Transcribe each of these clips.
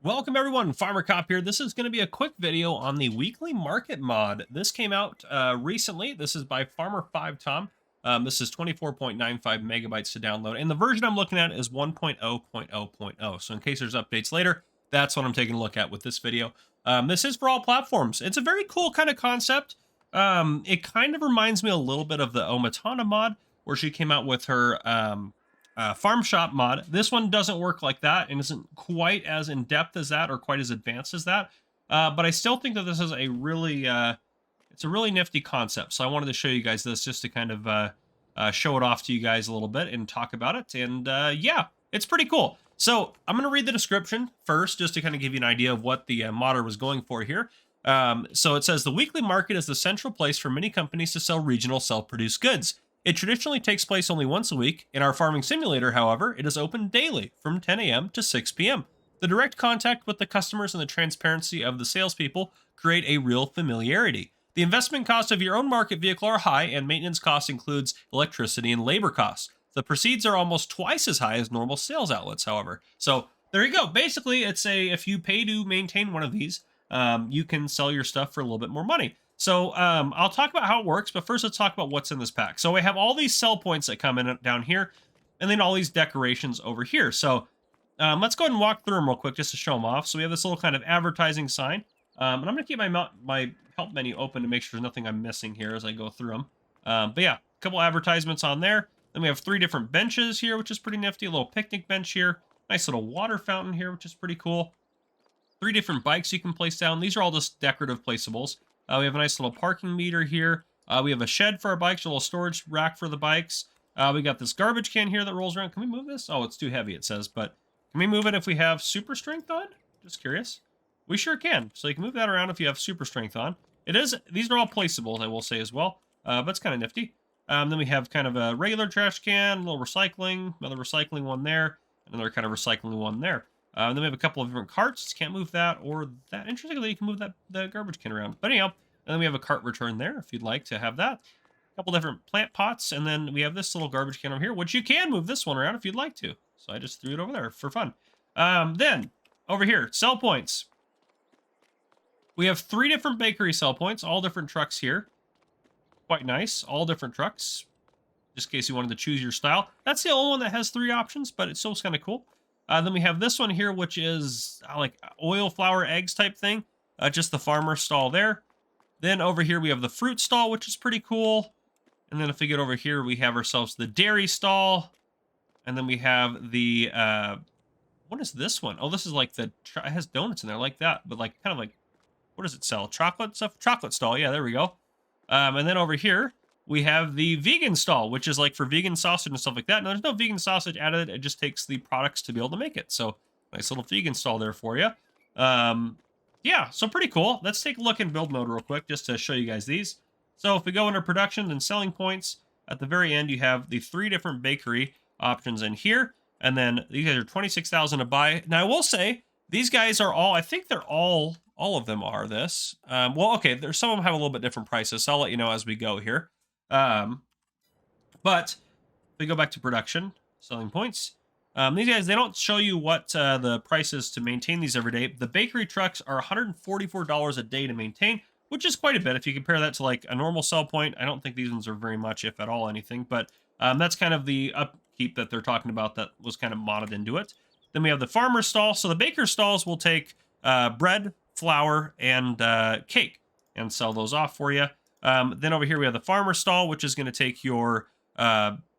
Welcome everyone, Farmer Cop here. This is going to be a quick video on the weekly market mod. This came out recently. This is by farmerfivetom. This is 24.95 megabytes to download, and the version I'm looking at is 1.0.0.0. So in case there's updates later, that's what I'm taking a look at with this video. This is for all platforms. It's a very cool kind of concept. It kind of reminds me a little bit of the Omatana mod, where she came out with her farm shop mod. This one doesn't work like that and isn't quite as in depth as that or quite as advanced as that. But I still think that this is a really it's a really nifty concept. So I wanted to show you guys this just to kind of show it off to you guys a little bit and talk about it. And yeah, it's pretty cool. So I'm going to read the description first just to kind of give you an idea of what the modder was going for here. So it says the weekly market is the central place for many companies to sell regional self-produced goods. It traditionally takes place only once a week. In our farming simulator, however, it is open daily from 10 a.m. to 6 p.m. The direct contact with the customers and the transparency of the salespeople create a real familiarity. The investment costs of your own market vehicle are high, and maintenance costs includes electricity and labor costs. The proceeds are almost twice as high as normal sales outlets, however. So there you go. Basically, it's if you pay to maintain one of these, you can sell your stuff for a little bit more money. So I'll talk about how it works, but first let's talk about what's in this pack. So we have all these sell points that come in down here, and then all these decorations over here. So let's go ahead and walk through them real quick just to show them off. So we have this little kind of advertising sign, and I'm going to keep my help menu open to make sure there's nothing I'm missing here as I go through them. But yeah, a couple advertisements on there. Then we have 3 different benches here, which is pretty nifty. A little picnic bench here. Nice little water fountain here, which is pretty cool. 3 different bikes you can place down. These are all just decorative placeables. We have a nice little parking meter here. We have a shed for our bikes, a little storage rack for the bikes. We got this garbage can here that rolls around. Can we move this? Oh, it's too heavy, it says. But can we move it if we have super strength on? Just curious. We sure can. So you can move that around if you have super strength on. These are all placeables, I will say as well. But it's kind of nifty. Then we have kind of a regular trash can, a little recycling, another recycling one there, another kind of recycling one there. Then we have a couple of different carts. Can't move that or that. Interestingly, you can move the garbage can around. But anyhow, and then we have a cart return there if you'd like to have that. A couple different plant pots, and then we have this little garbage can over here, which you can move this one around if you'd like to. So I just threw it over there for fun. Then over here, sell points. We have 3 different bakery sell points, all different trucks here. Quite nice, all different trucks. Just in case you wanted to choose your style. That's the only one that has 3 options, but it's still kind of cool. Then we have this one here, which is like oil, flour, eggs type thing. Just the farmer stall there. Then over here we have the fruit stall, which is pretty cool. And then if we get over here, we have ourselves the dairy stall. And then we have the, what is this one? Oh, this is like it has donuts in there like that, but like kind of like, what does it sell? Chocolate stuff? Chocolate stall. Yeah, there we go. And then over here, we have the vegan stall, which is like for vegan sausage and stuff like that. Now, there's no vegan sausage added. It just takes the products to be able to make it. So nice little vegan stall there for you. Yeah, so pretty cool. Let's take a look in build mode real quick just to show you guys these. So if we go under production and selling points, at the very end, you have the 3 different bakery options in here. And then these guys are 26,000 to buy. Now, I will say these guys are all, I think they're all of them are this. Well, okay, there's some of them have a little bit different prices. So I'll let you know as we go here. But if we go back to production, selling points, these guys, they don't show you what the price is to maintain these every day. The bakery trucks are $144 a day to maintain, which is quite a bit. If you compare that to like a normal sell point, I don't think these ones are very much, if at all, anything. But that's kind of the upkeep that they're talking about that was kind of modded into it. Then we have the farmer stall. So the baker stalls will take bread, flour, and cake and sell those off for you. Then over here we have the farmer stall, which is going to take your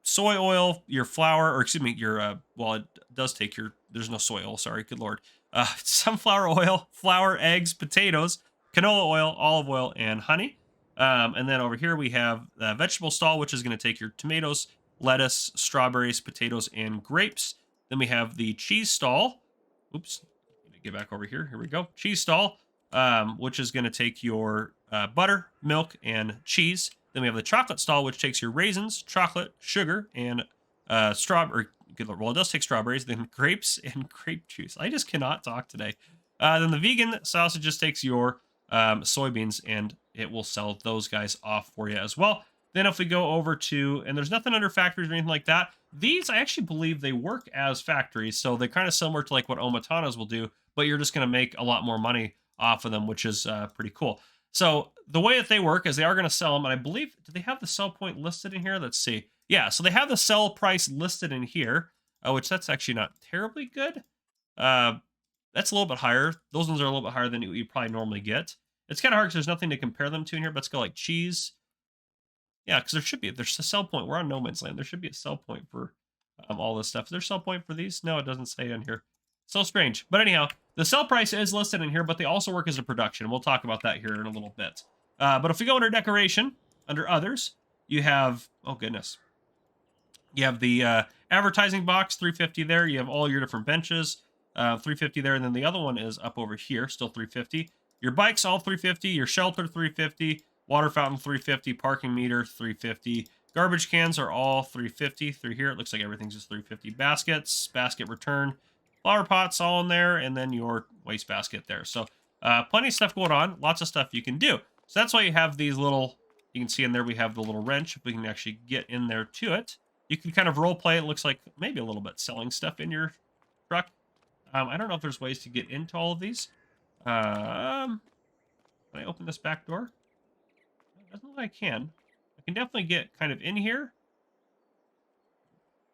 soy oil, your flour, or excuse me, your, well, it does take your, there's no soy oil, sorry, good lord. Sunflower oil, flour, eggs, potatoes, canola oil, olive oil, and honey. And then over here we have the vegetable stall, which is going to take your tomatoes, lettuce, strawberries, potatoes, and grapes. Then we have the cheese stall. Oops, let me get back over here. Here we go. Cheese stall, which is going to take your butter, milk, and cheese. Then we have the chocolate stall, which takes your raisins, chocolate, sugar, and strawberry. Well, it does take strawberries, then grapes and grape juice. I just cannot talk today. Then the vegan sausage just takes your soybeans, and it will sell those guys off for you as well. Then if we go over to, and there's nothing under factories or anything like that. These, I actually believe they work as factories, so they're kind of similar to like what Omatana's will do, but you're just going to make a lot more money off of them, which is pretty cool. So the way that they work is they are going to sell them, and I believe, do they have the sell point listed in here? Let's see. Yeah, so they have the sell price listed in here, which that's actually not terribly good. Uh, that's a little bit higher. Those ones are a little bit higher than you probably normally get. It's kind of hard because there's nothing to compare them to in here, but let's go like cheese. Yeah, because there should be. There's a sell point. We're on no man's land. There should be a sell point for all this stuff. Is there a sell point for these? No, it doesn't say in here. So strange. But anyhow, the sell price is listed in here, but they also work as a production. We'll talk about that here in a little bit. But if we go under decoration, under others, you have, oh goodness. You have the advertising box, 350 there. You have all your different benches, 350 there. And then the other one is up over here, still 350. Your bikes, all 350. Your shelter, 350. Water fountain, 350. Parking meter, 350. Garbage cans are all 350 through here. It looks like everything's just 350. Baskets, basket return, flower pots all in there, and then your waste basket there. So plenty of stuff going on. Lots of stuff you can do. So that's why you have these little, you can see in there we have the little wrench. If we can actually get in there to it, you can kind of role play. It looks like maybe a little bit selling stuff in your truck. I don't know if there's ways to get into all of these. Can I open this back door? It doesn't look like I can. I can definitely get kind of in here.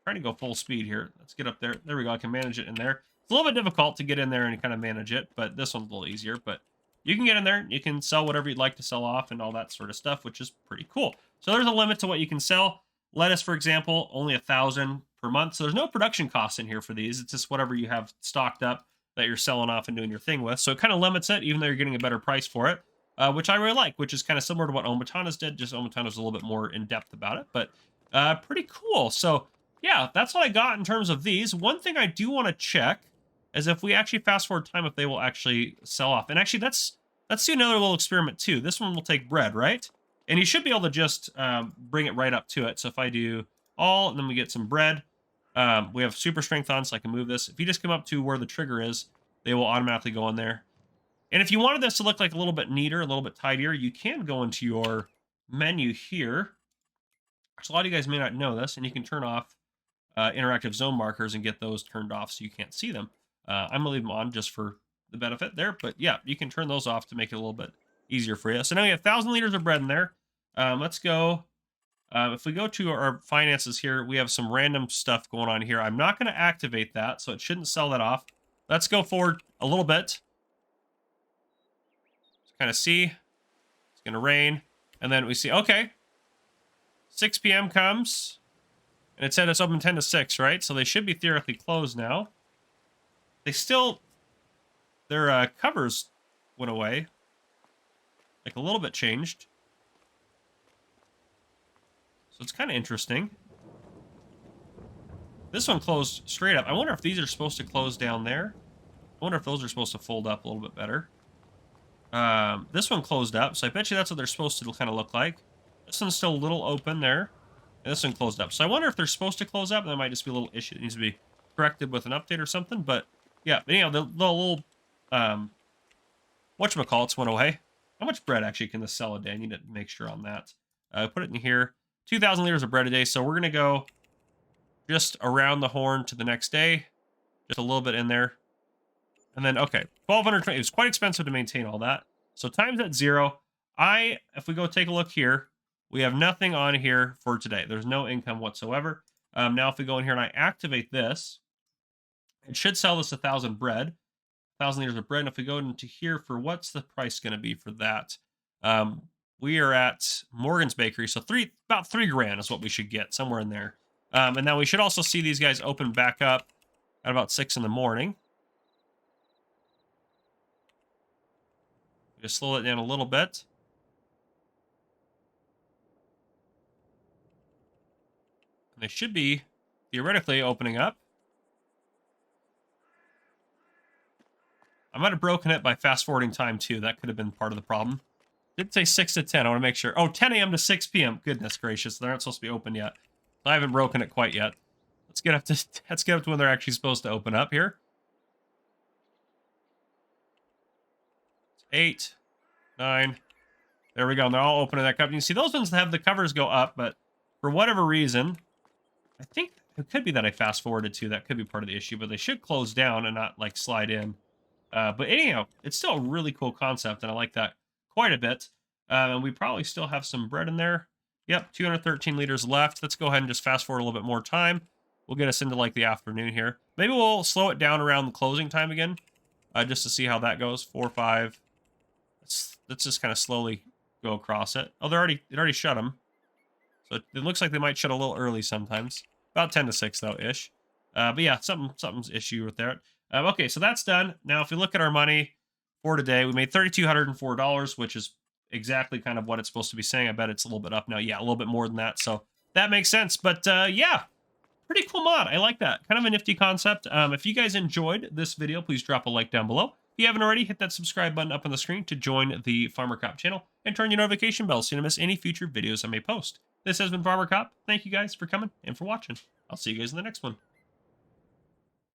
Trying to go full speed here. Let's get up there. There we go. I can manage it in there. It's a little bit difficult to get in there and kind of manage it, but this one's a little easier. But you can get in there. You can sell whatever you'd like to sell off and all that sort of stuff, which is pretty cool. So there's a limit to what you can sell. Lettuce, for example, only 1,000 per month. So there's no production costs in here for these. It's just whatever you have stocked up that you're selling off and doing your thing with. So it kind of limits it, even though you're getting a better price for it, which I really like, which is kind of similar to what Omatana's did. Just Omatana's a little bit more in-depth about it, but pretty cool. So yeah, that's what I got in terms of these. One thing I do want to check is if we actually fast forward time, if they will actually sell off. And actually, let's do another little experiment too. This one will take bread, right? And you should be able to just bring it right up to it. So if I do all, and then we get some bread, we have super strength on, so I can move this. If you just come up to where the trigger is, they will automatically go in there. And if you wanted this to look like a little bit neater, a little bit tidier, you can go into your menu here. So a lot of you guys may not know this, and you can turn off interactive zone markers and get those turned off so you can't see them. I'm going to leave them on just for the benefit there. But yeah, you can turn those off to make it a little bit easier for you. So now you have 1,000 liters of bread in there. Let's go. If we go to our finances here, we have some random stuff going on here. I'm not going to activate that, so it shouldn't sell that off. Let's go forward a little bit. Kind of see. It's going to rain. And then we see, okay. 6 p.m. comes. And it said it's open 10 to 6, right? So they should be theoretically closed now. They still, their covers went away. Like a little bit changed. So it's kind of interesting. This one closed straight up. I wonder if these are supposed to close down there. I wonder if those are supposed to fold up a little bit better. This one closed up, so I bet you that's what they're supposed to kind of look like. This one's still a little open there. And this one closed up. So I wonder if they're supposed to close up. That might just be a little issue that needs to be corrected with an update or something. But yeah, anyhow, the little whatchamacallits went away. How much bread actually can this sell a day? I need to make sure on that. Put it in here. 2,000 liters of bread a day. So we're going to go just around the horn to the next day. Just a little bit in there. And then, okay, 1,220. It was quite expensive to maintain all that. So times at 0. If we go take a look here, we have nothing on here for today. There's no income whatsoever. Now, if we go in here and I activate this, it should sell us 1,000 bread. 1,000 liters of bread. And if we go into here for what's the price going to be for that? We are at Morgan's Bakery. So about 3 grand is what we should get, somewhere in there. And now we should also see these guys open back up at about 6 in the morning. Just slow it down a little bit. And they should be theoretically opening up. I might have broken it by fast forwarding time too. That could have been part of the problem. Did say 6 to 10. I want to make sure. Oh, 10 a.m. to 6 p.m. Goodness gracious. They're not supposed to be open yet. I haven't broken it quite yet. Let's get up to when they're actually supposed to open up here. 8, 9. There we go. And they're all opening that cup. You can see those ones have the covers go up, but for whatever reason, I think it could be that I fast forwarded too. That could be part of the issue, but they should close down and not like slide in. But anyhow, it's still a really cool concept, and I like that quite a bit. And we probably still have some bread in there. Yep, 213 liters left. Let's go ahead and just fast forward a little bit more time. We'll get us into like the afternoon here. Maybe we'll slow it down around the closing time again, just to see how that goes. 4, 5. Let's just kind of slowly go across it. Oh, it already shut them. So it looks like they might shut a little early sometimes. About 10 to 6 though, ish. But yeah, something's issue with that. Okay, so that's done. Now, if we look at our money for today, we made $3,204, which is exactly kind of what it's supposed to be saying. I bet it's a little bit up now. Yeah, a little bit more than that. So that makes sense. But yeah, pretty cool mod. I like that. Kind of a nifty concept. If you guys enjoyed this video, please drop a like down below. If you haven't already, hit that subscribe button up on the screen to join the Farmer Cop channel and turn your notification bell so you don't miss any future videos I may post. This has been Farmer Cop. Thank you guys for coming and for watching. I'll see you guys in the next one.